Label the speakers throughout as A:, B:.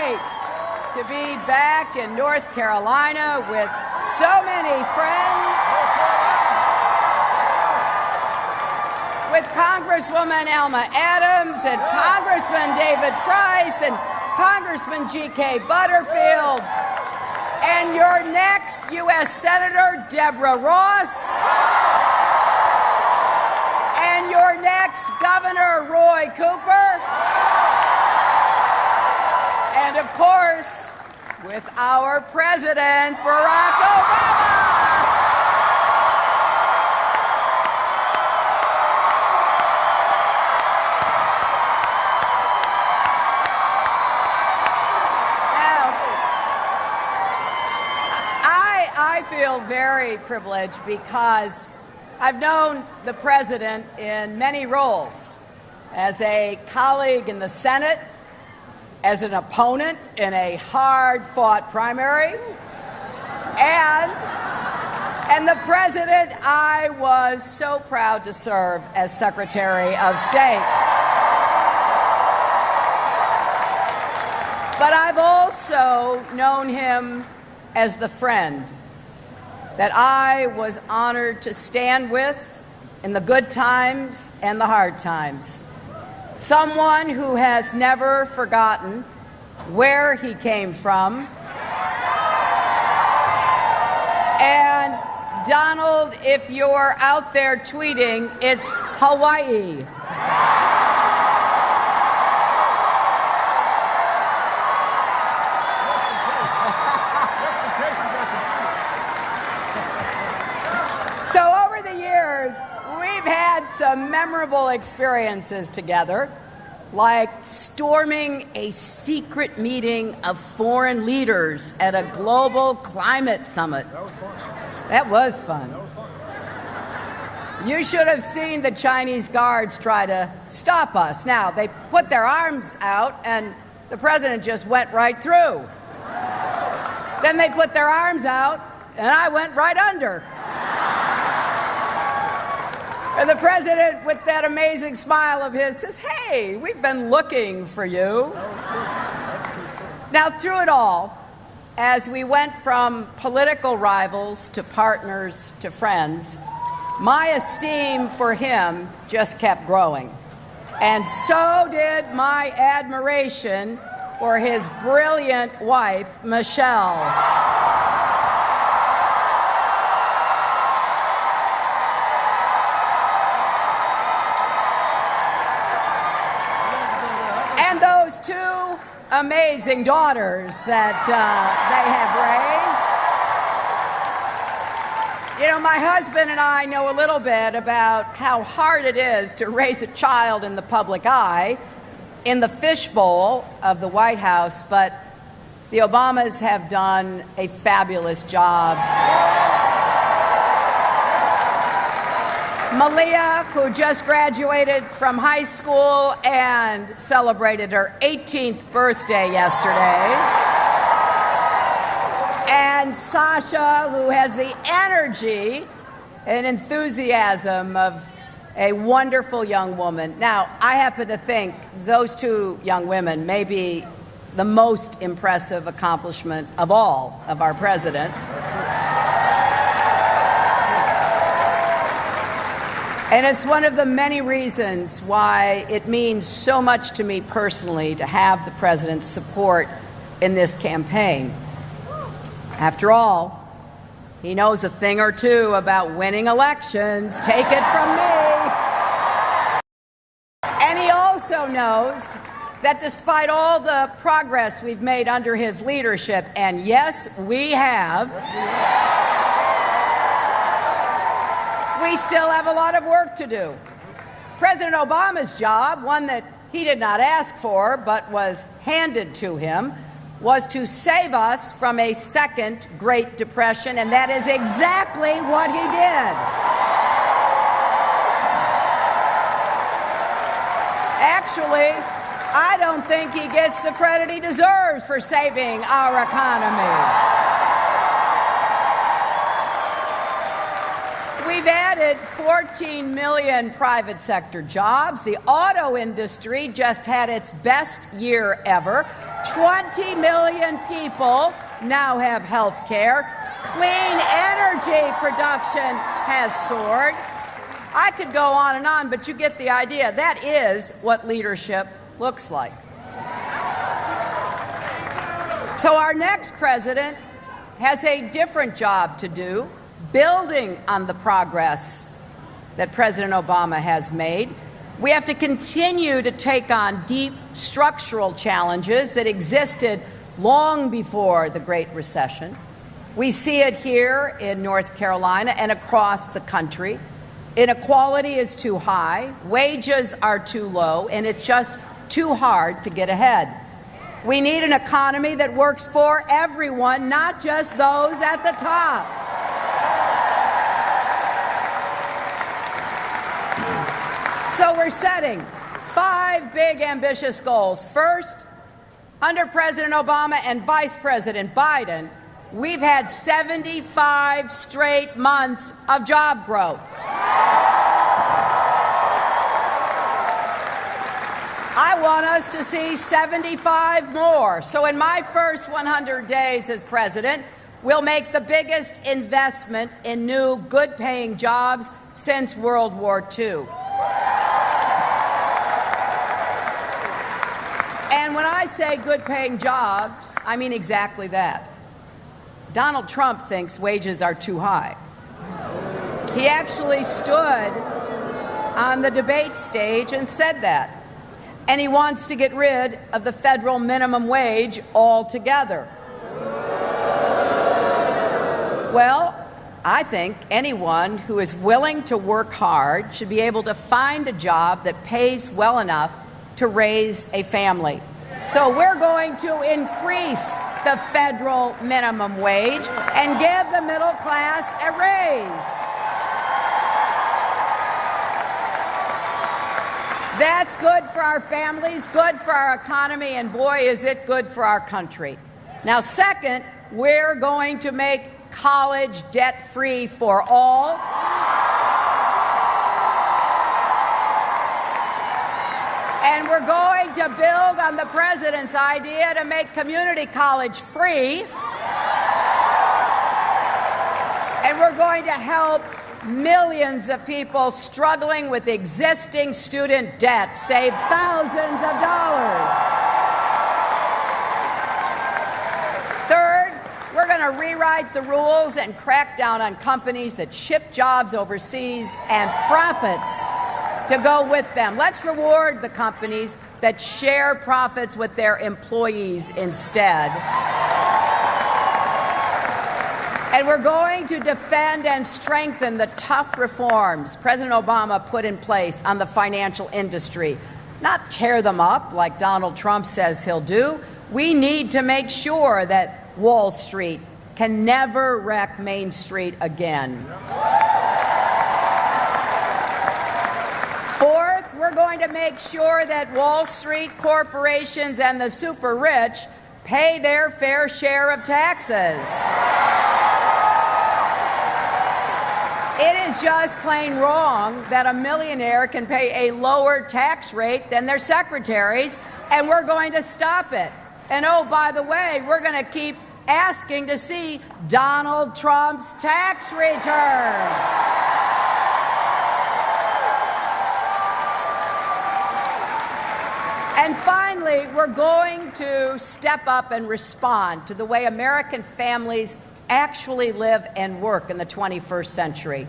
A: great to be back in North Carolina with so many friends, with Congresswoman Alma Adams and Congressman David Price and Congressman G.K. Butterfield, and your next U.S. Senator, Deborah Ross, and your next Governor, Roy Cooper, and of course, with our President, Barack Obama. I feel very privileged because I've known the President in many roles, as a colleague in the Senate, as an opponent in a hard-fought primary, and the President I was so proud to serve as Secretary of State. But I've also known him as the friend that I was honored to stand with in the good times and the hard times. Someone who has never forgotten where he came from. And Donald, if you're out there tweeting, it's Hawaii. Some memorable experiences together, like storming a secret meeting of foreign leaders at a global climate summit. That was fun. You should have seen the Chinese guards try to stop us. Now, they put their arms out, and the President just went right through. Then they put their arms out, and I went right under. And the President, with that amazing smile of his, says, "Hey, we've been looking for you." Now, through it all, as we went from political rivals to partners to friends, my esteem for him just kept growing. And so did my admiration for his brilliant wife, Michelle. Those two amazing daughters that they have raised. You know, my husband and I know a little bit about how hard it is to raise a child in the public eye, in the fishbowl of the White House, but the Obamas have done a fabulous job. Malia, who just graduated from high school and celebrated her 18th birthday yesterday. And Sasha, who has the energy and enthusiasm of a wonderful young woman. Now, I happen to think those two young women may be the most impressive accomplishment of all of our president. And it's one of the many reasons why it means so much to me personally to have the President's support in this campaign. After all, he knows a thing or two about winning elections. Take it from me. And he also knows that despite all the progress we've made under his leadership, and yes, we have, we still have a lot of work to do. President Obama's job, one that he did not ask for but was handed to him, was to save us from a second Great Depression, and that is exactly what he did. Actually, I don't think he gets the credit he deserves for saving our economy. We've We've added 14 million private sector jobs. The auto industry just had its best year ever. 20 million people now have health care. Clean energy production has soared. I could go on, but you get the idea. That is what leadership looks like. So our next president has a different job to do, building on the progress that President Obama has made. We have to continue to take on deep structural challenges that existed long before the Great Recession. We see it here in North Carolina and across the country. Inequality is too high, wages are too low, and it's just too hard to get ahead. We need an economy that works for everyone, not just those at the top. So we're setting 5 big, ambitious goals. First, under President Obama and Vice President Biden, we've had 75 straight months of job growth. I want us to see 75 more. So in my first 100 days as president, we'll make the biggest investment in new, good-paying jobs since World War II. And when I say good-paying jobs, I mean exactly that. Donald Trump thinks wages are too high. He actually stood on the debate stage and said that. And he wants to get rid of the federal minimum wage altogether. Well, I think anyone who is willing to work hard should be able to find a job that pays well enough to raise a family. So we're going to increase the federal minimum wage and give the middle class a raise. That's good for our families, good for our economy, and boy, is it good for our country. Now, second, we're going to make college debt-free for all. And we're going to build on the president's idea to make community college free. And we're going to help millions of people struggling with existing student debt save thousands of dollars. Third, we're going to rewrite the rules and crack down on companies that ship jobs overseas and profits to go with them. Let's reward the companies that share profits with their employees instead. And we're going to defend and strengthen the tough reforms President Obama put in place on the financial industry, not tear them up like Donald Trump says he'll do. We need to make sure that Wall Street can never wreck Main Street again. Fourth, we're going to make sure that Wall Street corporations and the super rich pay their fair share of taxes. It is just plain wrong that a millionaire can pay a lower tax rate than their secretaries, and we're going to stop it. And oh, by the way, we're going to keep asking to see Donald Trump's tax returns. And finally, we're going to step up and respond to the way American families actually live and work in the 21st century.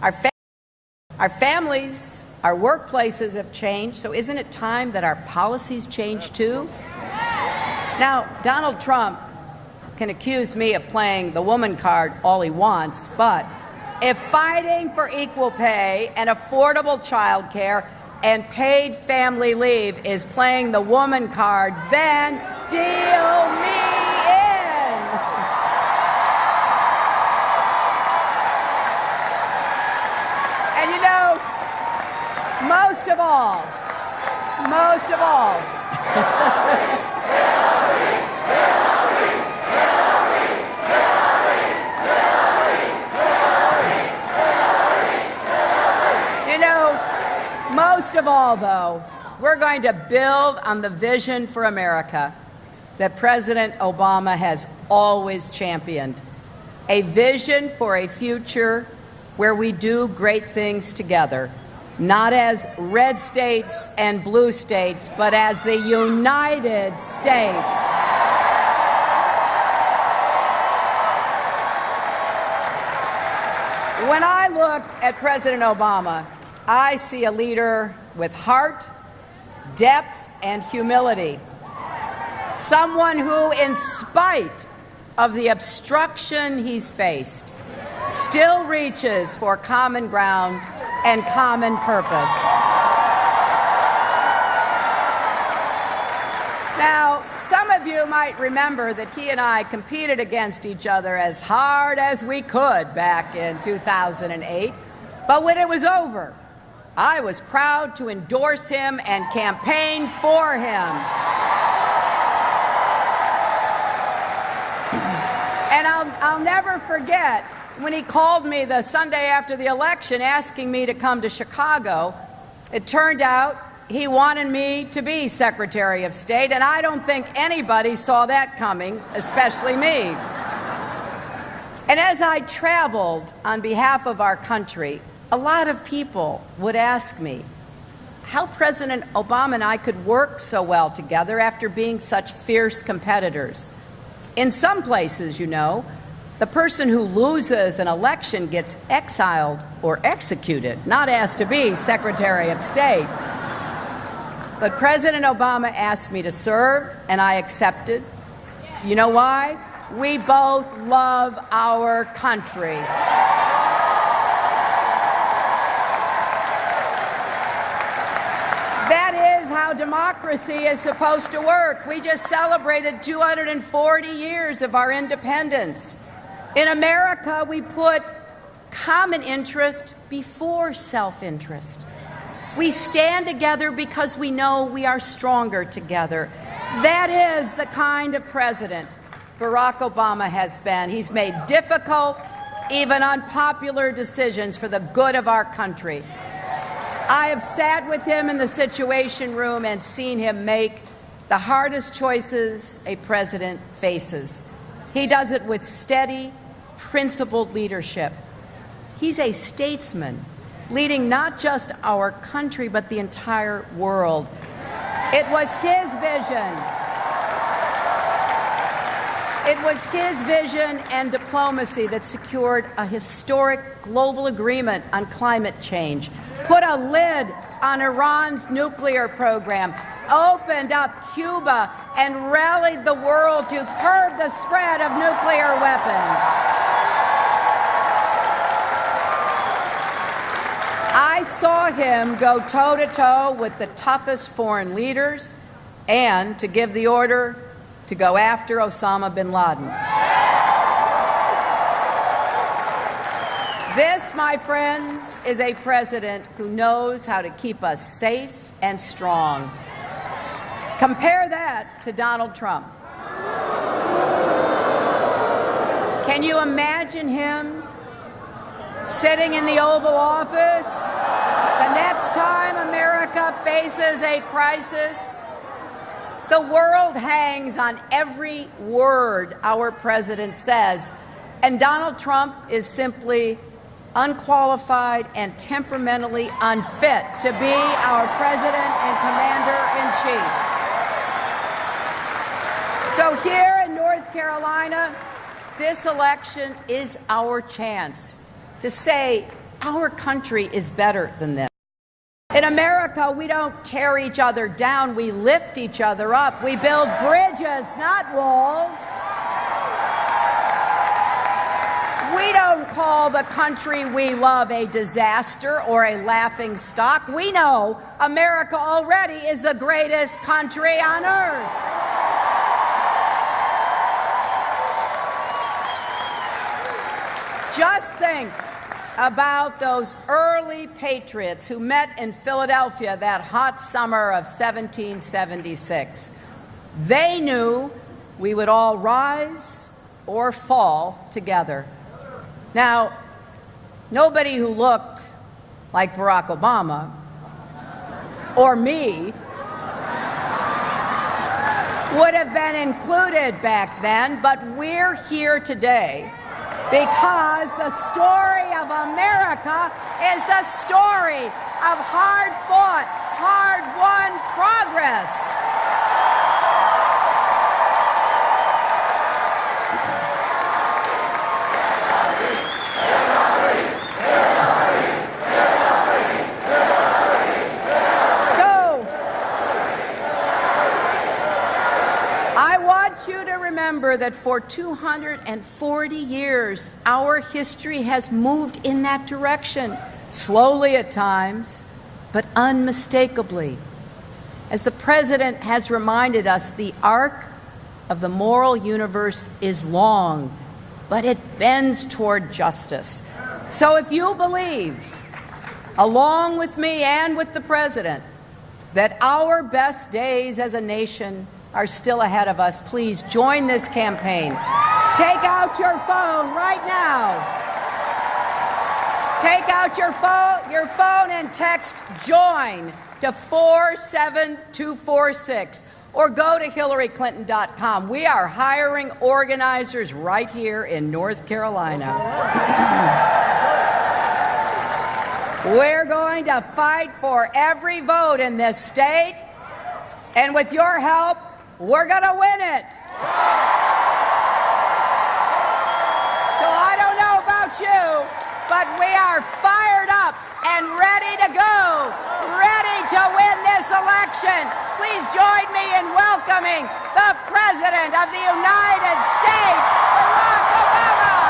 A: Our families, our workplaces have changed, so isn't it time that our policies change too? Now, Donald Trump can accuse me of playing the woman card all he wants, but if fighting for equal pay and affordable child care and paid family leave is playing the woman card, then deal me in. And you know, most of all, of all, though, we're going to build on the vision for America that President Obama has always championed, a vision for a future where we do great things together, not as red states and blue states, but as the United States. When I look at President Obama, I see a leader with heart, depth, and humility. Someone who, in spite of the obstruction he's faced, still reaches for common ground and common purpose. Now, some of you might remember that he and I competed against each other as hard as we could back in 2008, but when it was over, I was proud to endorse him and campaign for him. And I'll never forget when he called me the Sunday after the election asking me to come to Chicago. It turned out he wanted me to be Secretary of State, and I don't think anybody saw that coming, especially me. And as I traveled on behalf of our country, a lot of people would ask me how President Obama and I could work so well together after being such fierce competitors. In some places, you know, the person who loses an election gets exiled or executed, not asked to be Secretary of State. But President Obama asked me to serve, and I accepted. You know why? We both love our country. That is how democracy is supposed to work. We just celebrated 240 years of our independence. In America, we put common interest before self-interest. We stand together because we know we are stronger together. That is the kind of president Barack Obama has been. He's made difficult, even unpopular decisions for the good of our country. I have sat with him in the Situation Room and seen him make the hardest choices a president faces. He does it with steady, principled leadership. He's a statesman, leading not just our country, but the entire world. It was his vision. It was his vision and diplomacy that secured a historic global agreement on climate change, put a lid on Iran's nuclear program, opened up Cuba, and rallied the world to curb the spread of nuclear weapons. I saw him go toe-to-toe with the toughest foreign leaders and to give the order to go after Osama bin Laden. This, my friends, is a president who knows how to keep us safe and strong. Compare that to Donald Trump. Can you imagine him sitting in the Oval Office the next time America faces a crisis? The world hangs on every word our president says, and Donald Trump is simply unqualified and temperamentally unfit to be our president and commander-in-chief. So here in North Carolina, this election is our chance to say our country is better than this. In America, we don't tear each other down, we lift each other up. We build bridges, not walls. We don't call the country we love a disaster or a laughing stock. We know America already is the greatest country on earth. Just think about those early patriots who met in Philadelphia that hot summer of 1776. They knew we would all rise or fall together. Now, nobody who looked like Barack Obama or me would have been included back then, but we're here today because the story of America is the story of hard-fought, hard-won progress. You to remember that for 240 years, our history has moved in that direction, slowly at times, but unmistakably. As the President has reminded us, the arc of the moral universe is long, but it bends toward justice. So if you believe, along with me and with the President, that our best days as a nation are still ahead of us, please join this campaign. Take out your phone right now. Take out your phone and text JOIN to 47246 or go to HillaryClinton.com. We are hiring organizers right here in North Carolina. We're going to fight for every vote in this state, and with your help, we're going to win it. So I don't know about you, but we are fired up and ready to go, ready to win this election. Please join me in welcoming the President of the United States, Barack Obama.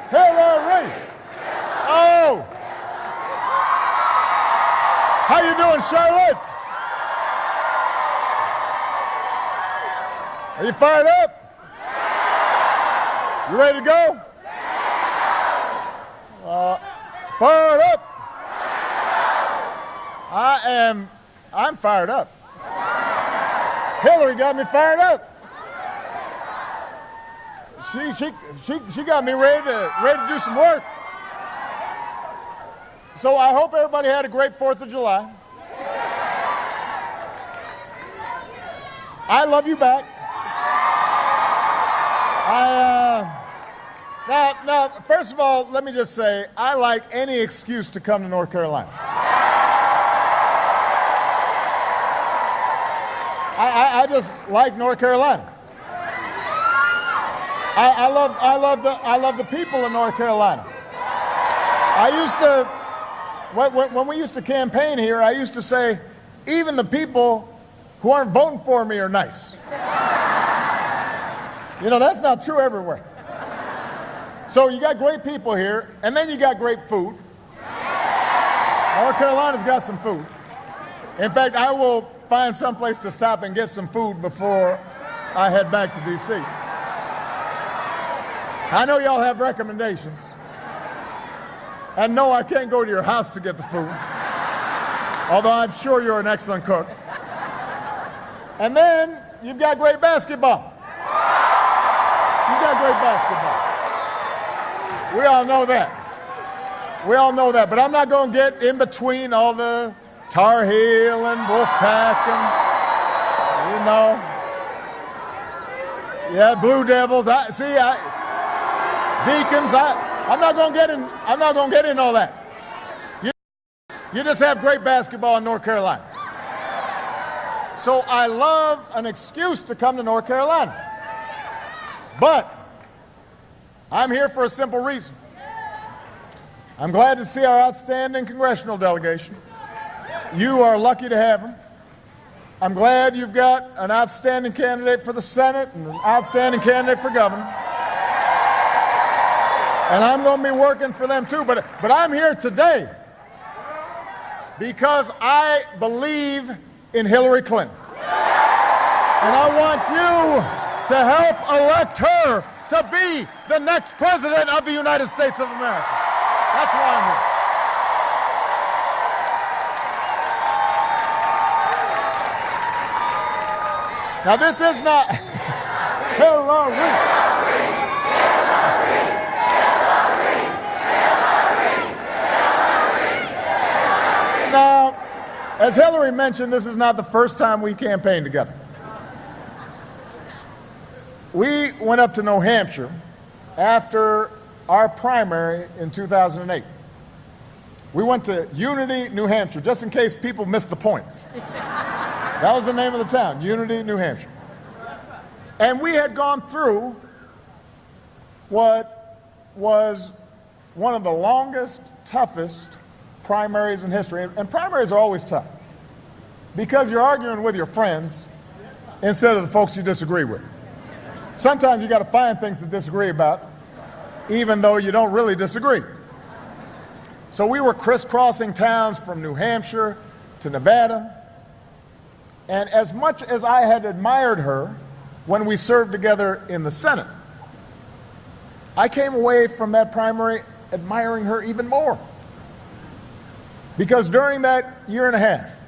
B: Hillary! Oh! How you doing, Charlotte? Are you fired up? You ready to go? Fired up! I'm fired up. Hillary got me fired up. She got me ready to do some work. So I hope everybody had a great 4th of July. I love you back. Now, first of all, let me just say, I like any excuse to come to North Carolina. I just like North Carolina. I love the people of North Carolina. When we used to campaign here, I used to say, even the people who aren't voting for me are nice. You know, that's not true everywhere. So you got great people here, and then you got great food. North Carolina's got some food. In fact, I will find some place to stop and get some food before I head back to D.C. I know y'all have recommendations. And no, I can't go to your house to get the food, although I'm sure you're an excellent cook. And then you've got great basketball. You've got great basketball. We all know that. We all know that. But I'm not going to get in between all the Tar Heel and Wolfpack and, you know, yeah, Blue Devils. Deacons. I'm not going to get in. I'm not going to get in all that. You just have great basketball in North Carolina. So I love an excuse to come to North Carolina. But I'm here for a simple reason. I'm glad to see our outstanding congressional delegation. You are lucky to have them. I'm glad you've got an outstanding candidate for the Senate and an outstanding candidate for governor. And I'm going to be working for them too. But I'm here today because I believe in Hillary Clinton. And I want you to help elect her to be the next president of the United States of America. That's why I'm here. Now, this is not Hillary. Now, as Hillary mentioned, this is not the first time we campaigned together. We went up to New Hampshire after our primary in 2008. We went to Unity, New Hampshire, just in case people missed the point. That was the name of the town, Unity, New Hampshire. And we had gone through what was one of the longest, toughest primaries in history. And primaries are always tough because you're arguing with your friends instead of the folks you disagree with. Sometimes you got to find things to disagree about, even though you don't really disagree. So we were crisscrossing towns from New Hampshire to Nevada. And as much as I had admired her when we served together in the Senate, I came away from that primary admiring her even more. Because during that year and a half,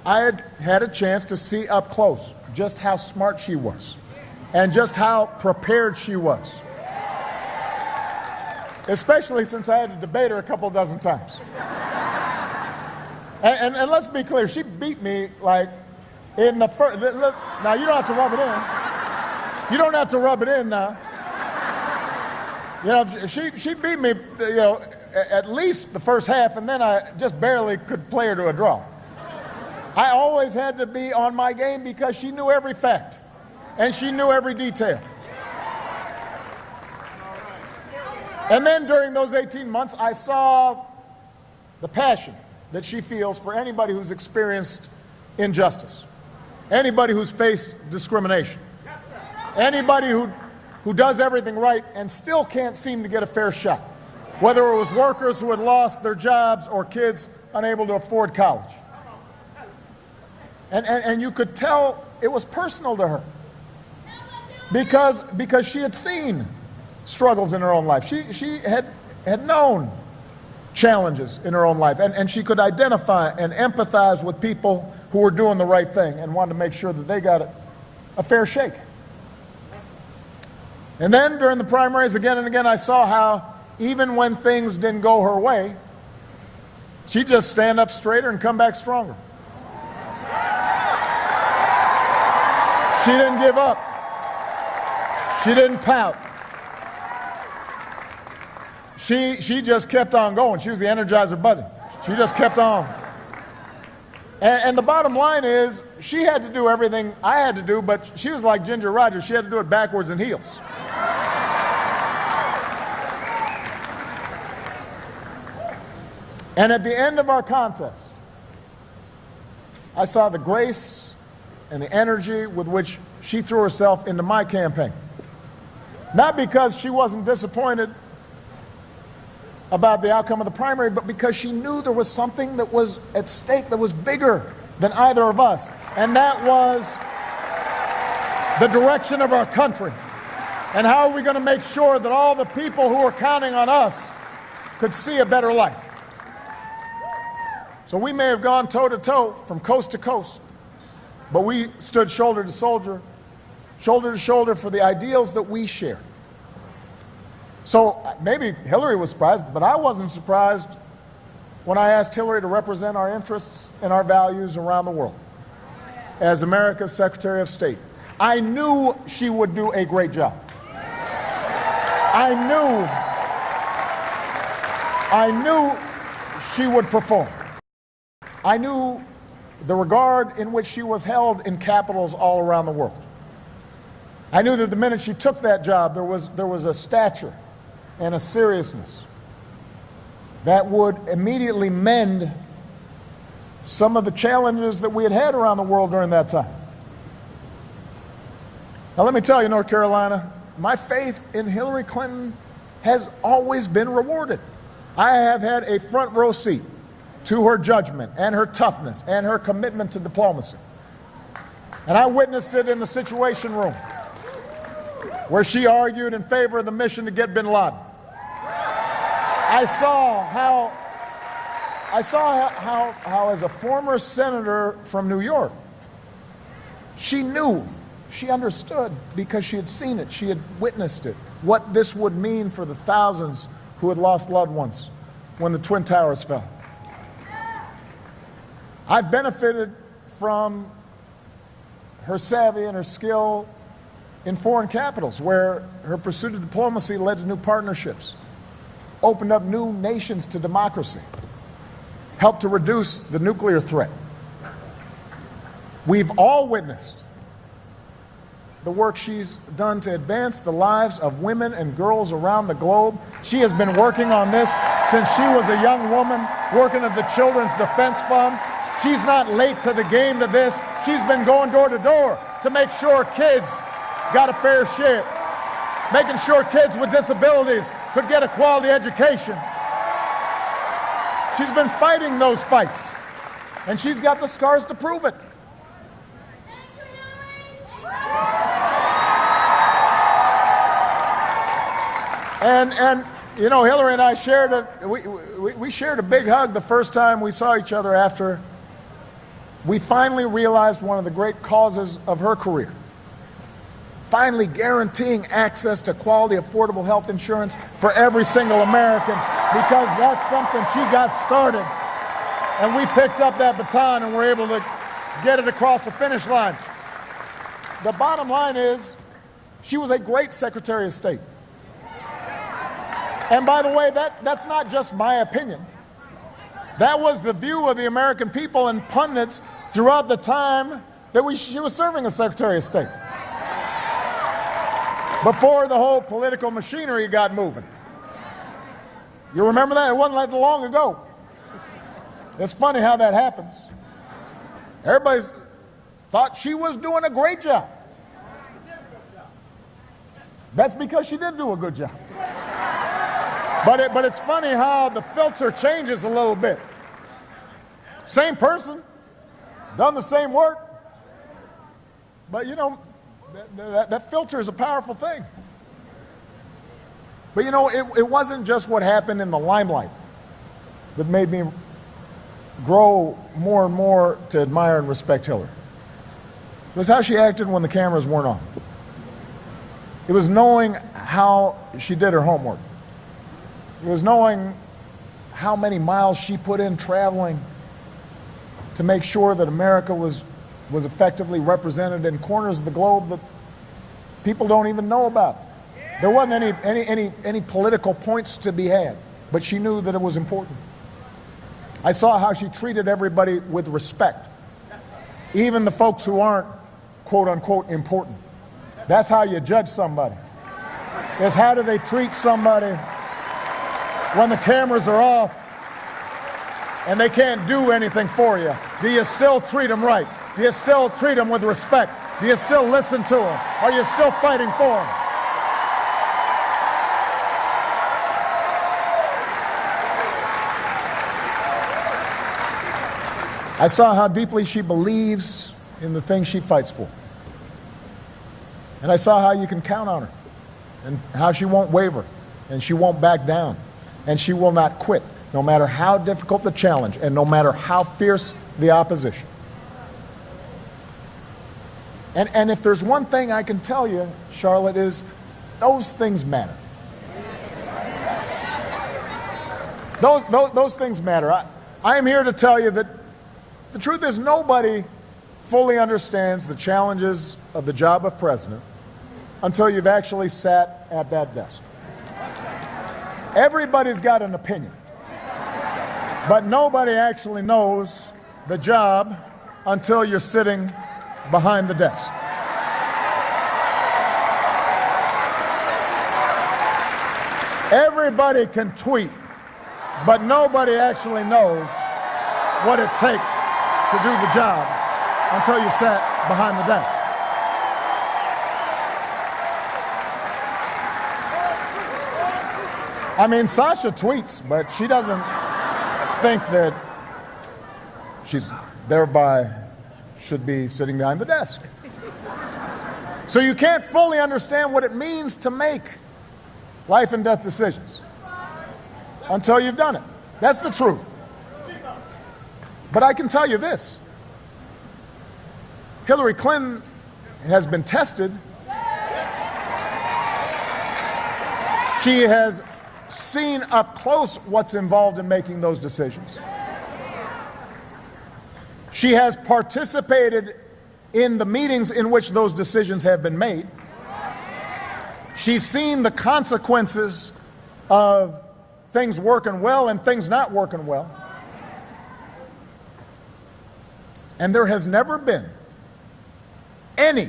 B: I had had a chance to see up close just how smart she was and just how prepared she was. Especially since I had to debate her a couple dozen times. And let's be clear, she beat me like in the first. Now, you don't have to rub it in. You don't have to rub it in now. You know, she beat me, you know, at least the first half, and then I just barely could play her to a draw. I always had to be on my game because she knew every fact, and she knew every detail. And then during those 18 months, I saw the passion that she feels for anybody who's experienced injustice, anybody who's faced discrimination, anybody who does everything right and still can't seem to get a fair shot, whether it was workers who had lost their jobs or kids unable to afford college. And you could tell it was personal to her because she had seen struggles in her own life. She had known challenges in her own life, and she could identify and empathize with people who were doing the right thing and wanted to make sure that they got a fair shake. And then during the primaries, again and again, I saw how even when things didn't go her way, she'd just stand up straighter and come back stronger. She didn't give up. She didn't pout. She just kept on going. She was the Energizer Bunny. She just kept on. And the bottom line is, she had to do everything I had to do, but she was like Ginger Rogers. She had to do it backwards in heels. And at the end of our contest, I saw the grace and the energy with which she threw herself into my campaign. Not because she wasn't disappointed about the outcome of the primary, but because she knew there was something that was at stake that was bigger than either of us. And that was the direction of our country. And how are we going to make sure that all the people who are counting on us could see a better life? So we may have gone toe to toe from coast to coast, but we stood shoulder to shoulder for the ideals that we share. So maybe Hillary was surprised, but I wasn't surprised when I asked Hillary to represent our interests and our values around the world as America's Secretary of State. I knew she would do a great job. I knew she would perform. I knew the regard in which she was held in capitals all around the world. I knew that the minute she took that job, there was a stature and a seriousness that would immediately mend some of the challenges that we had had around the world during that time. Now let me tell you, North Carolina, my faith in Hillary Clinton has always been rewarded. I have had a front row seat to her judgment and her toughness and her commitment to diplomacy. And I witnessed it in the Situation Room, where she argued in favor of the mission to get bin Laden. I saw how as a former senator from New York, She knew, she understood, because she had seen it, she had witnessed it, what this would mean for the thousands who had lost loved ones when the Twin Towers fell. I've benefited from her savvy and her skill in foreign capitals, where her pursuit of diplomacy led to new partnerships, opened up new nations to democracy, helped to reduce the nuclear threat. We've all witnessed the work she's done to advance the lives of women and girls around the globe. She has been working on this since she was a young woman, working at the Children's Defense Fund. She's not late to the game to this. She's been going door to door to make sure kids got a fair share, making sure kids with disabilities could get a quality education. She's been fighting those fights, and she's got the scars to prove it. And you know, Hillary and I shared we shared a big hug the first time we saw each other after we finally realized one of the great causes of her career. Finally guaranteeing access to quality, affordable health insurance for every single American, because that's something she got started. And we picked up that baton and were able to get it across the finish line. The bottom line is, she was a great Secretary of State. And by the way, that's not just my opinion. That was the view of the American people and pundits throughout the time that she was serving as Secretary of State, before the whole political machinery got moving. You remember that? It wasn't that long ago. It's funny how that happens. Everybody thought she was doing a great job. That's because she did do a good job. But it's funny how the filter changes a little bit. Same person, done the same work, but you know, that filter is a powerful thing. But you know, it wasn't just what happened in the limelight that made me grow more and more to admire and respect Hillary. It was how she acted when the cameras weren't on. It was knowing how she did her homework. It was knowing how many miles she put in traveling to make sure that America was effectively represented in corners of the globe that people don't even know about. There wasn't any political points to be had, but she knew that it was important. I saw how she treated everybody with respect, even the folks who aren't, quote unquote, important. That's how you judge somebody. Is how do they treat somebody when the cameras are off and they can't do anything for you? Do you still treat them right? Do you still treat them with respect? Do you still listen to them? Are you still fighting for them? I saw how deeply she believes in the things she fights for. And I saw how you can count on her, and how she won't waver, and she won't back down, and she will not quit, no matter how difficult the challenge, and no matter how fierce the opposition. And if there's one thing I can tell you, Charlotte, is those things matter. Those things matter. I am here to tell you that the truth is nobody fully understands the challenges of the job of president until you've actually sat at that desk. Everybody's got an opinion, but nobody actually knows the job until you're sitting behind the desk. Everybody can tweet, but nobody actually knows what it takes to do the job until you sat behind the desk. I mean, Sasha tweets, but she doesn't think that she's thereby should be sitting behind the desk. So you can't fully understand what it means to make life and death decisions until you've done it. That's the truth. But I can tell you this. Hillary Clinton has been tested. She has seen up close what's involved in making those decisions. She has participated in the meetings in which those decisions have been made. She's seen the consequences of things working well and things not working well. And there has never been any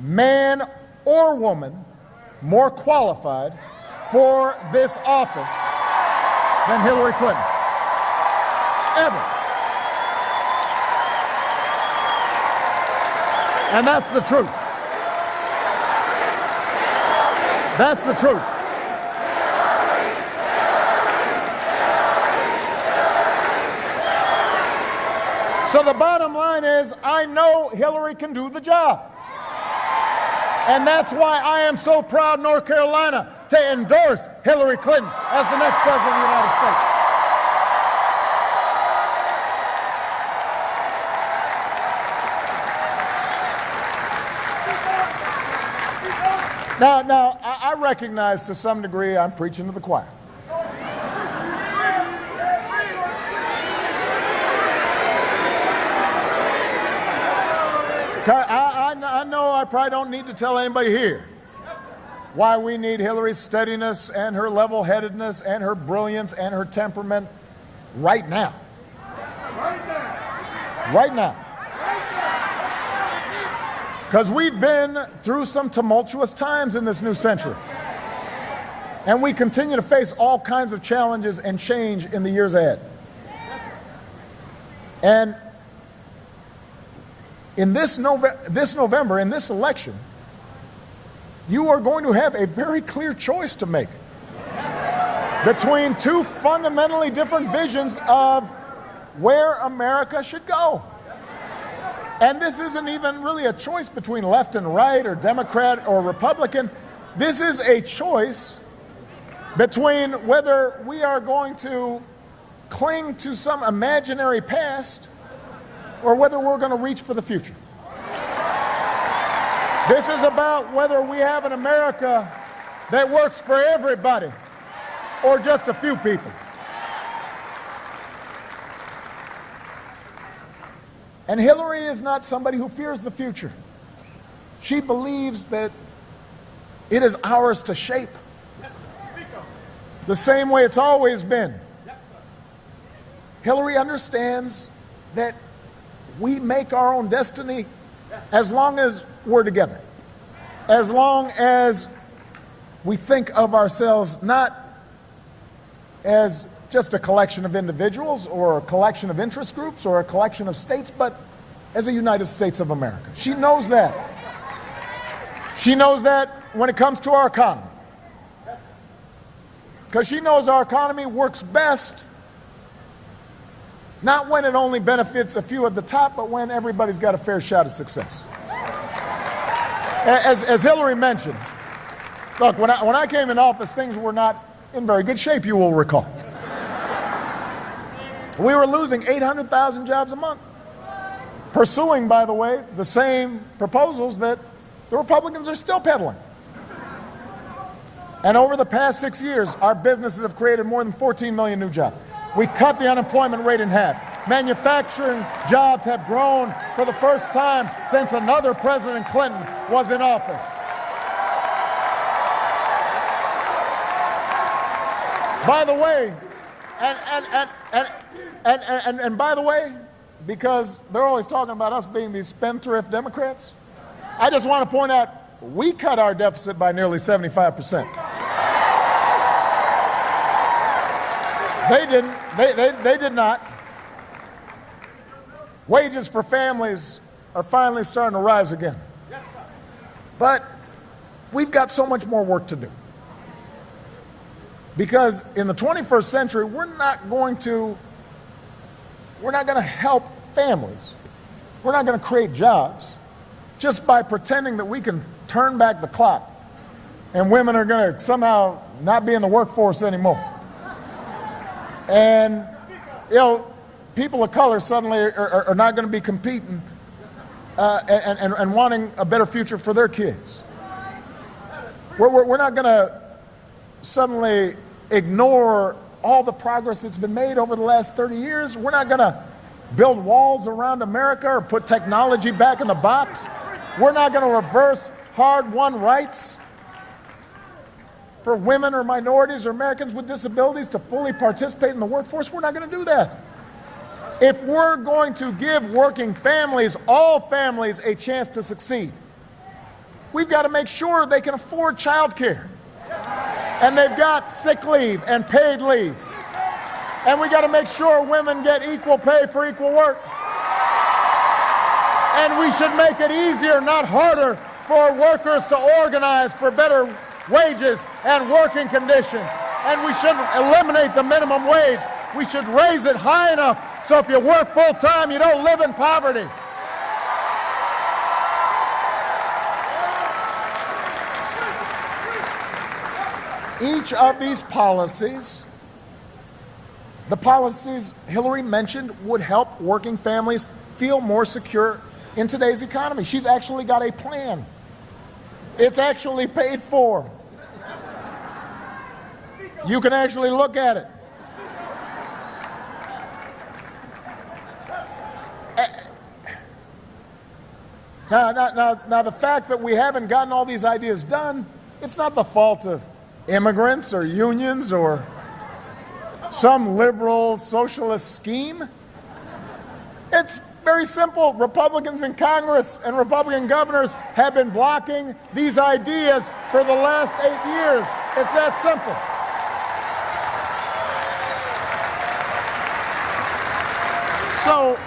B: man or woman more qualified for this office than Hillary Clinton. Ever. And that's the truth. That's the truth. So the bottom line is, I know Hillary can do the job. And that's why I am so proud, North Carolina, to endorse Hillary Clinton as the next president of the United States. Now, I recognize to some degree I'm preaching to the choir. I know I probably don't need to tell anybody here why we need Hillary's steadiness and her level-headedness and her brilliance and her temperament right now. Right now. Because we've been through some tumultuous times in this new century. And we continue to face all kinds of challenges and change in the years ahead. And in this November, in this election, you are going to have a very clear choice to make between two fundamentally different visions of where America should go. And this isn't even really a choice between left and right or Democrat or Republican. This is a choice between whether we are going to cling to some imaginary past or whether we're going to reach for the future. This is about whether we have an America that works for everybody or just a few people. And Hillary is not somebody who fears the future. She believes that it is ours to shape the same way it's always been. Hillary understands that we make our own destiny as long as we're together, as long as we think of ourselves not as just a collection of individuals or a collection of interest groups or a collection of states, but as a United States of America. She knows that. She knows that when it comes to our economy. Because she knows our economy works best not when it only benefits a few at the top, but when everybody's got a fair shot at success. As Hillary mentioned, look, when I came in office, things were not in very good shape, you will recall. We were losing 800,000 jobs a month, pursuing, by the way, the same proposals that the Republicans are still peddling. And over the past 6 years, our businesses have created more than 14 million new jobs. We cut the unemployment rate in half. Manufacturing jobs have grown for the first time since another President Clinton was in office. By the way, and by the way, because they're always talking about us being these spendthrift Democrats, I just want to point out, we cut our deficit by nearly 75%. They didn't. They did not. Wages for families are finally starting to rise again. But we've got so much more work to do. Because in the 21st century, we're not going to help families. We're not going to create jobs just by pretending that we can turn back the clock and women are going to somehow not be in the workforce anymore. And, people of color suddenly are not going to be competing and wanting a better future for their kids. We're not going to suddenly ignore all the progress that's been made over the last 30 years. We're not going to build walls around America or put technology back in the box. We're not going to reverse hard-won rights for women or minorities or Americans with disabilities to fully participate in the workforce. We're not going to do that. If we're going to give working families, all families, a chance to succeed, we've got to make sure they can afford child care. And they've got sick leave and paid leave. And we got to make sure women get equal pay for equal work. And we should make it easier, not harder, for workers to organize for better wages and working conditions. And we should eliminate the minimum wage. We should raise it high enough so if you work full time, you don't live in poverty. Each of these policies, the policies Hillary mentioned, would help working families feel more secure in today's economy. She's actually got a plan. It's actually paid for. You can actually look at it. Now, the fact that we haven't gotten all these ideas done, it's not the fault of immigrants or unions or some liberal socialist scheme. It's very simple. Republicans in Congress and Republican governors have been blocking these ideas for the last 8 years. It's that simple.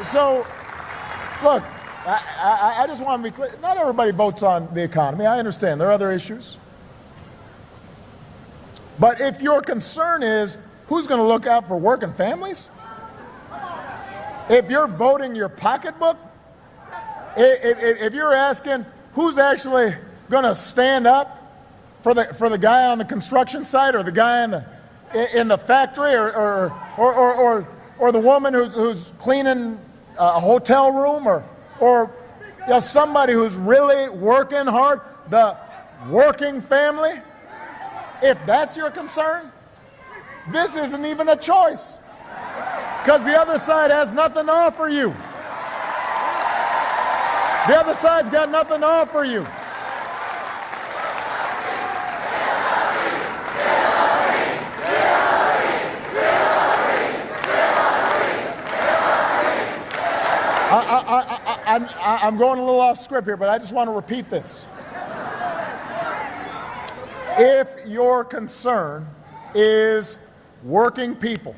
B: So look, I just want to be clear. Not everybody votes on the economy. I understand. There are other issues. But if your concern is who's going to look out for working families, if you're voting your pocketbook, if you're asking who's actually going to stand up for the guy on the construction site or the guy in the factory or the woman who's cleaning a hotel room or somebody who's really working hard, the working family, if that's your concern, this isn't even a choice, because the other side has nothing to offer you. The other side's got nothing to offer you. I'm going a little off script here, but I just want to repeat this. If your concern is working people,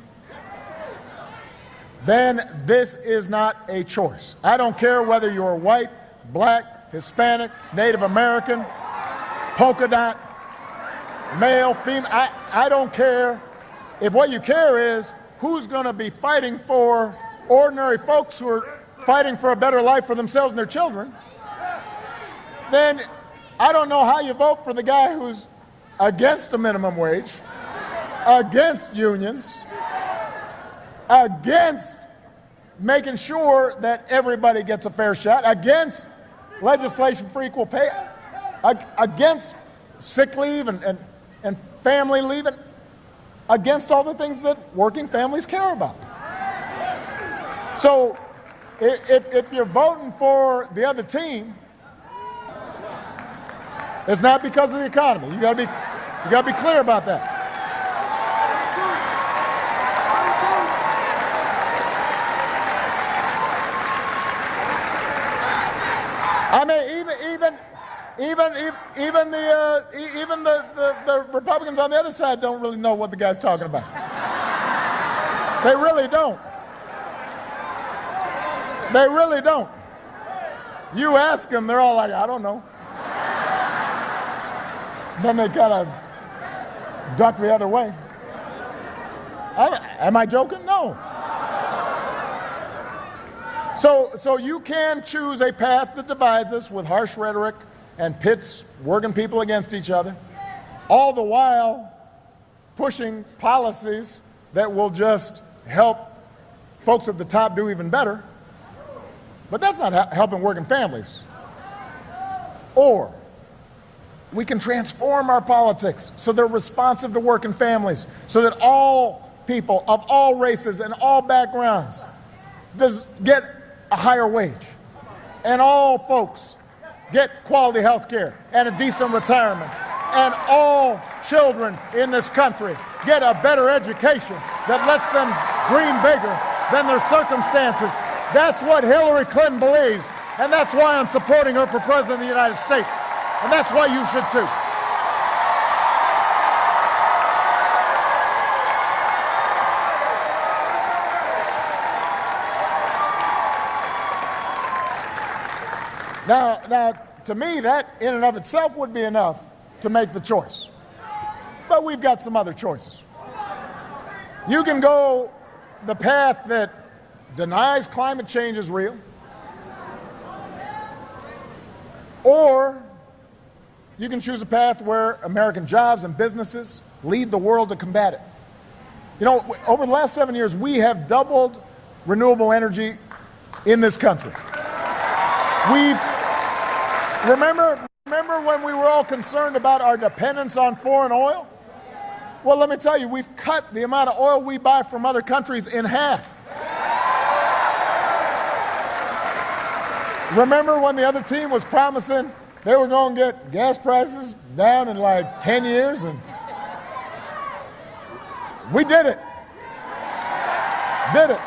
B: then this is not a choice. I don't care whether you're white, black, Hispanic, Native American, polka dot, male, female. I don't care. If what you care is who's going to be fighting for ordinary folks who are fighting for a better life for themselves and their children, then I don't know how you vote for the guy who's against the minimum wage, against unions, against making sure that everybody gets a fair shot, against legislation for equal pay, against sick leave and family leave, against all the things that working families care about. So if you're voting for the other team, it's not because of the economy. You got to be clear about that. I mean, even the Republicans on the other side don't really know what the guy's talking about. They really don't. They really don't. You ask them, they're all like, I don't know. Then they kind of duck the other way. Am I joking? No. So you can choose a path that divides us with harsh rhetoric and pits working people against each other, all the while pushing policies that will just help folks at the top do even better. But that's not helping working families. Or we can transform our politics so they're responsive to working families, so that all people of all races and all backgrounds get a higher wage, and all folks get quality health care and a decent retirement, and all children in this country get a better education that lets them dream bigger than their circumstances. That's what Hillary Clinton believes, and that's why I'm supporting her for President of the United States, and that's why you should too. Now, to me, that in and of itself would be enough to make the choice. But we've got some other choices. You can go the path that denies climate change is real, or you can choose a path where American jobs and businesses lead the world to combat it. You know, over the last 7 years, we have doubled renewable energy in this country. Remember when we were all concerned about our dependence on foreign oil? Well, let me tell you, we've cut the amount of oil we buy from other countries in half. Remember when the other team was promising they were going to get gas prices down in like 10 years? And we did it. Did it.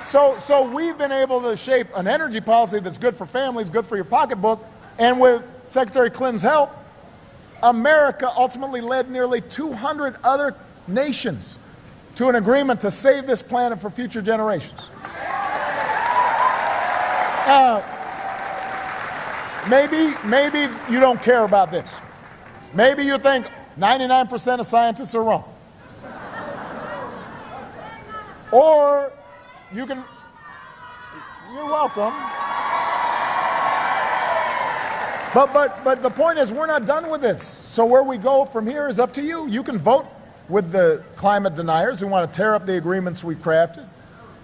B: So we've been able to shape an energy policy that's good for families, good for your pocketbook, and with Secretary Clinton's help, America ultimately led nearly 200 other nations to an agreement to save this planet for future generations. Maybe you don't care about this. Maybe you think 99% of scientists are wrong. Or you're welcome. But the point is, we're not done with this. So where we go from here is up to you. You can vote with the climate deniers who want to tear up the agreements we've crafted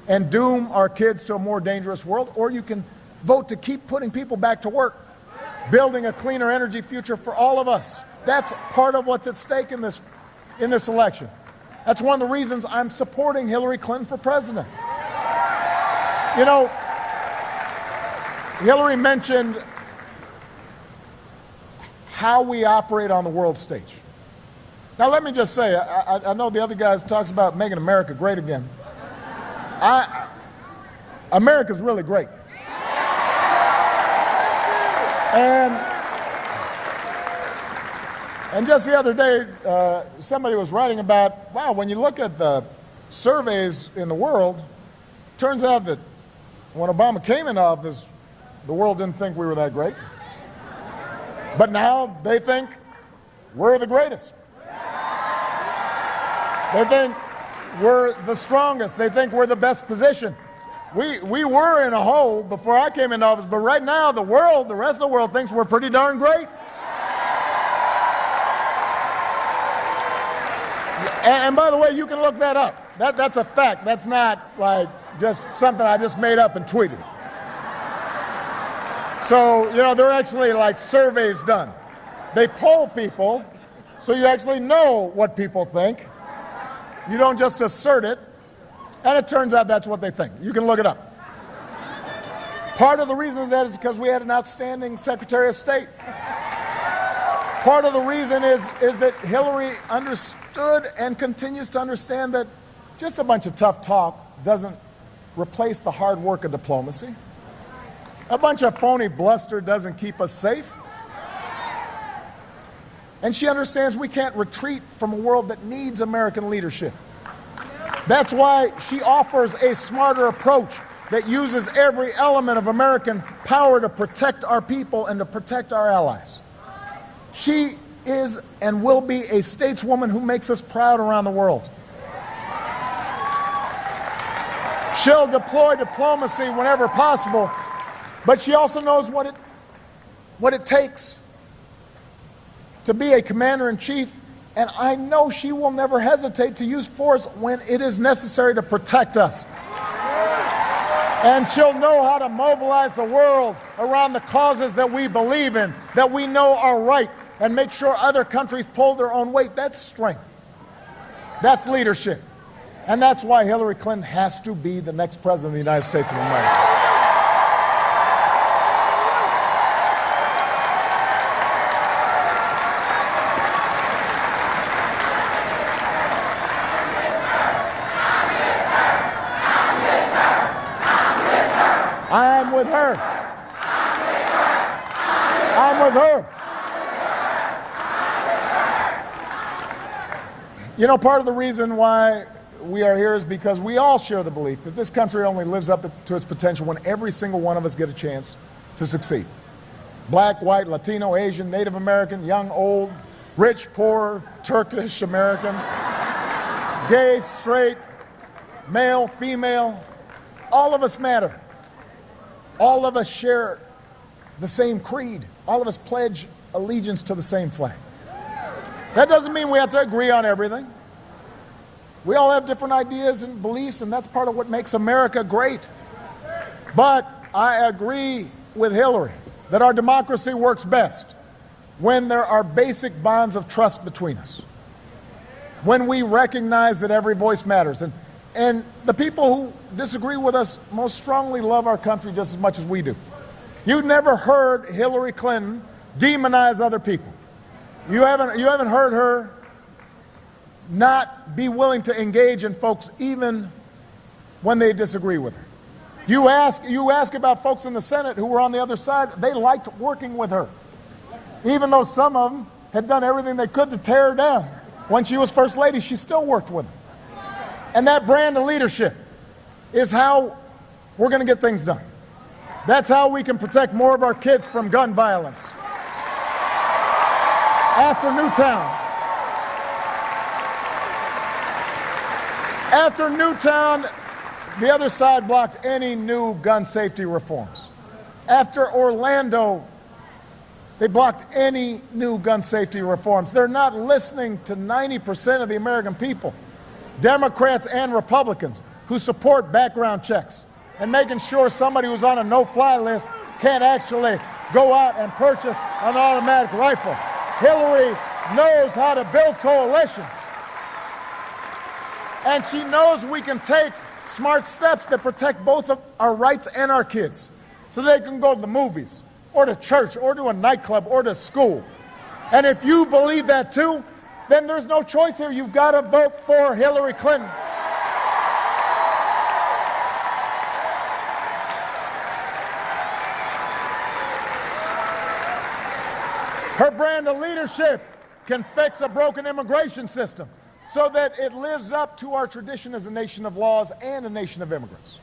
B: and doom our kids to a more dangerous world, or you can vote to keep putting people back to work, building a cleaner energy future for all of us. That's part of what's at stake in this election. That's one of the reasons I'm supporting Hillary Clinton for president. You know, Hillary mentioned how we operate on the world stage. Now, let me just say, I know the other guys talks about making America great again. America's really great. And just the other day, somebody was writing about, wow, when you look at the surveys in the world, turns out that when Obama came in office, the world didn't think we were that great. But now they think we're the greatest. They think we're the strongest. They think we're the best positioned. We were in a hole before I came into office, but right now the rest of the world thinks we're pretty darn great. And by the way, you can look that up. That's a fact. That's not like just something I just made up and tweeted. So, you know, there are actually like surveys done. They poll people so you actually know what people think. You don't just assert it. And it turns out that's what they think. You can look it up. Part of the reason that is because we had an outstanding Secretary of State. Part of the reason is that Hillary understood and continues to understand that just a bunch of tough talk doesn't replace the hard work of diplomacy. A bunch of phony bluster doesn't keep us safe. And she understands we can't retreat from a world that needs American leadership. That's why she offers a smarter approach that uses every element of American power to protect our people and to protect our allies. She is and will be a stateswoman who makes us proud around the world. She'll deploy diplomacy whenever possible, but she also knows what it takes to be a commander-in-chief, and I know she will never hesitate to use force when it is necessary to protect us. And she'll know how to mobilize the world around the causes that we believe in, that we know are right, and make sure other countries pull their own weight. That's strength. That's leadership. And that's why Hillary Clinton has to be the next president of the United States of America. I'm with her. I'm with her. You know, part of the reason why we are here is because we all share the belief that this country only lives up to its potential when every single one of us get a chance to succeed. Black, white, Latino, Asian, Native American, young, old, rich, poor, Turkish American, gay, straight, male, female, all of us matter. All of us share the same creed. All of us pledge allegiance to the same flag. That doesn't mean we have to agree on everything. We all have different ideas and beliefs, and that's part of what makes America great. But I agree with Hillary that our democracy works best when there are basic bonds of trust between us, when we recognize that every voice matters. And the people who disagree with us most strongly love our country just as much as we do. You've never heard Hillary Clinton demonize other people. You haven't heard her not be willing to engage in folks even when they disagree with her. You ask about folks in the Senate who were on the other side, they liked working with her. Even though some of them had done everything they could to tear her down. When she was First Lady, she still worked with them. And that brand of leadership is how we're going to get things done. That's how we can protect more of our kids from gun violence. After Newtown, the other side blocked any new gun safety reforms. After Orlando, they blocked any new gun safety reforms. They're not listening to 90% of the American people, Democrats and Republicans, who support background checks and making sure somebody who's on a no-fly list can't actually go out and purchase an automatic rifle. Hillary knows how to build coalitions. And she knows we can take smart steps that protect both of our rights and our kids so they can go to the movies or to church or to a nightclub or to school. And if you believe that too, then there's no choice here. You've got to vote for Hillary Clinton. Her brand of leadership can fix a broken immigration system so that it lives up to our tradition as a nation of laws and a nation of immigrants.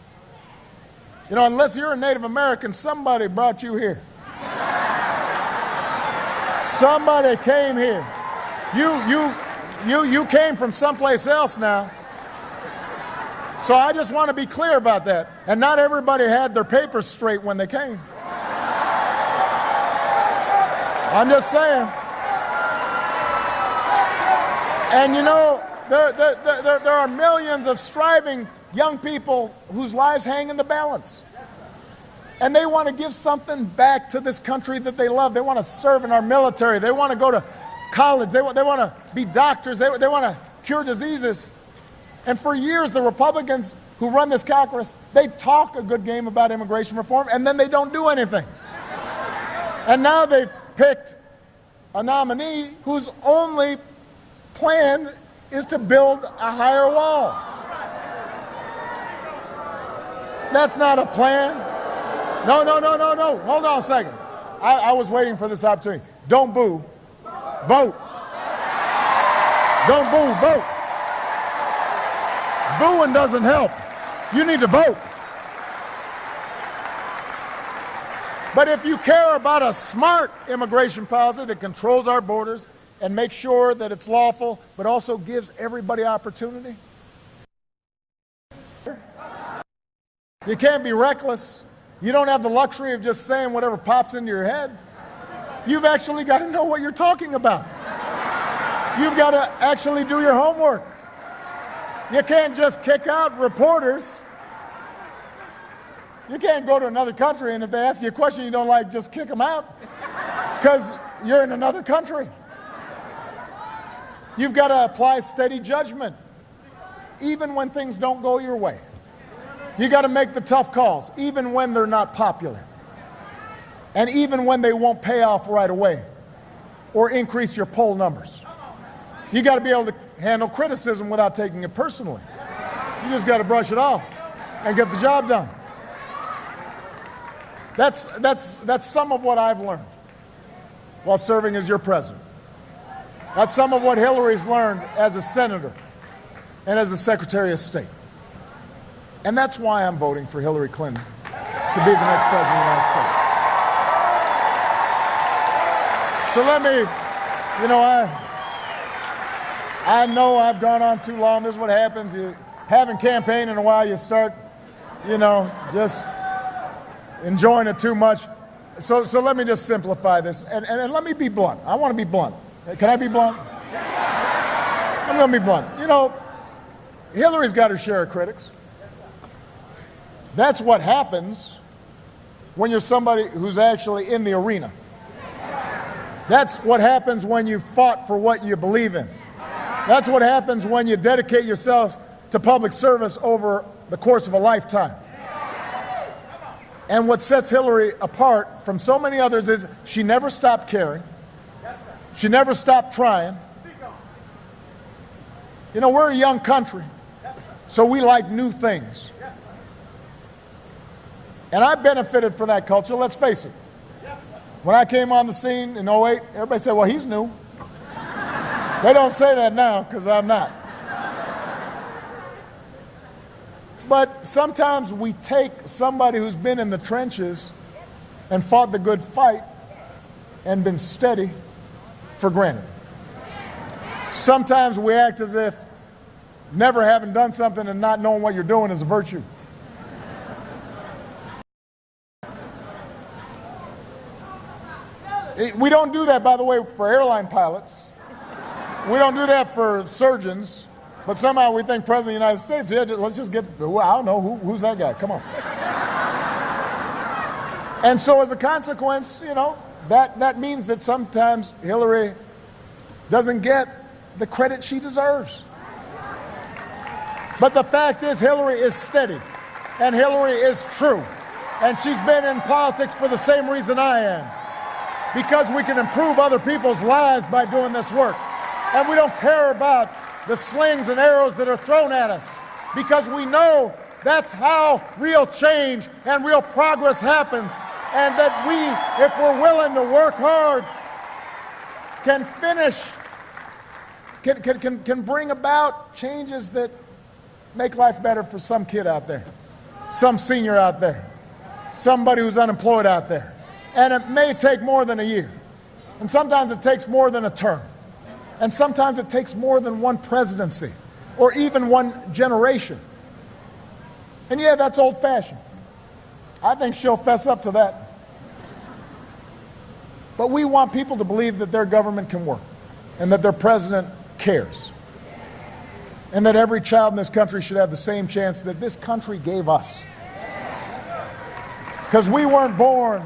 B: You know, unless you're a Native American, somebody brought you here. Somebody came here. You came from someplace else now. So I just want to be clear about that. And not everybody had their papers straight when they came. I'm just saying. And you know, there are millions of striving young people whose lives hang in the balance. And they want to give something back to this country that they love. They want to serve in our military. They want to go to college. They want to be doctors. They want to cure diseases. And for years, the Republicans who run this caucus, they talk a good game about immigration reform, and then they don't do anything. And now they've picked a nominee whose only plan is to build a higher wall. That's not a plan. No. Hold on a second. I was waiting for this opportunity. Don't boo. Vote. Don't boo. Vote. Booing doesn't help. You need to vote. But if you care about a smart immigration policy that controls our borders and makes sure that it's lawful, but also gives everybody opportunity, you can't be reckless. You don't have the luxury of just saying whatever pops into your head. You've actually got to know what you're talking about. You've got to actually do your homework. You can't just kick out reporters You can't go to another country and if they ask you a question you don't like, just kick them out because you're in another country. You've got to apply steady judgment, even when things don't go your way. You got to make the tough calls, even when they're not popular, and even when they won't pay off right away or increase your poll numbers. You got to be able to handle criticism without taking it personally. You just got to brush it off and get the job done. That's some of what I've learned while serving as your president. That's some of what Hillary's learned as a senator and as a Secretary of State. And that's why I'm voting for Hillary Clinton to be the next president of the United States. So let me, I know I've gone on too long. This is what happens. You haven't campaigned in a while, you start, just enjoying it too much. So let me just simplify this, and let me be blunt. I want to be blunt. Can I be blunt? I'm going to be blunt. Hillary's got her share of critics. That's what happens when you're somebody who's actually in the arena. That's what happens when you fought for what you believe in. That's what happens when you dedicate yourselves to public service over the course of a lifetime. And what sets Hillary apart from so many others is she never stopped caring. She never stopped trying. We're a young country, so we like new things. And I benefited from that culture, let's face it. When I came on the scene in '08, everybody said, well, he's new. They don't say that now because I'm not. But sometimes we take somebody who's been in the trenches and fought the good fight and been steady for granted. Sometimes we act as if never having done something and not knowing what you're doing is a virtue. We don't do that, by the way, for airline pilots. We don't do that for surgeons. But somehow we think President of the United States, yeah, let's just get, I don't know, who's that guy? Come on. And so as a consequence, that means that sometimes Hillary doesn't get the credit she deserves. But the fact is Hillary is steady, and Hillary is true. And she's been in politics for the same reason I am. Because we can improve other people's lives by doing this work. And we don't care about the slings and arrows that are thrown at us, because we know that's how real change and real progress happens, and that we, if we're willing to work hard, can bring about changes that make life better for some kid out there, some senior out there, somebody who's unemployed out there. And it may take more than a year, and sometimes it takes more than a term. And sometimes it takes more than one presidency or even one generation. And yeah, that's old-fashioned. I think she'll fess up to that. But we want people to believe that their government can work and that their president cares. And that every child in this country should have the same chance that this country gave us. Because we weren't born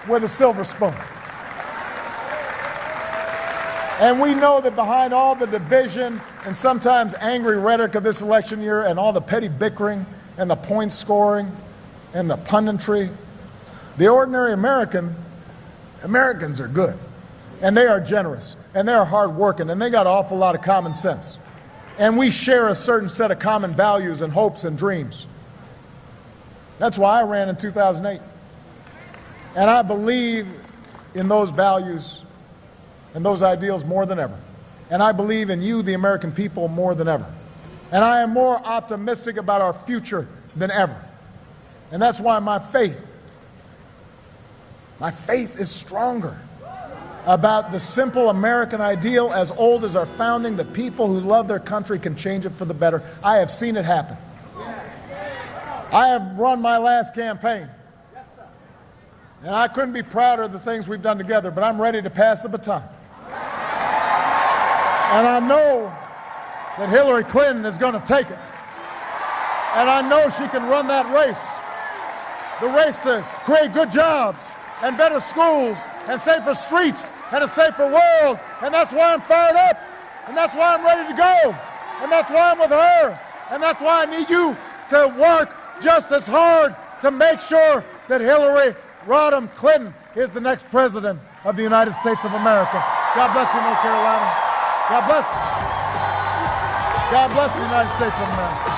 B: with a silver spoon. And we know that behind all the division and sometimes angry rhetoric of this election year and all the petty bickering and the point scoring and the punditry, the ordinary Americans are good. And they are generous. And they are hardworking. And they got an awful lot of common sense. And we share a certain set of common values and hopes and dreams. That's why I ran in 2008. And I believe in those values and those ideals more than ever. And I believe in you, the American people, more than ever. And I am more optimistic about our future than ever. And that's why my faith is stronger about the simple American ideal as old as our founding, that people who love their country can change it for the better. I have seen it happen. I have run my last campaign. And I couldn't be prouder of the things we've done together, but I'm ready to pass the baton. And I know that Hillary Clinton is going to take it. And I know she can run that race. the race to create good jobs and better schools and safer streets and a safer world. And that's why I'm fired up. And that's why I'm ready to go. And that's why I'm with her. And that's why I need you to work just as hard to make sure that Hillary Rodham Clinton is the next president of the United States of America. God bless you, North Carolina. God bless you. God bless the United States of America.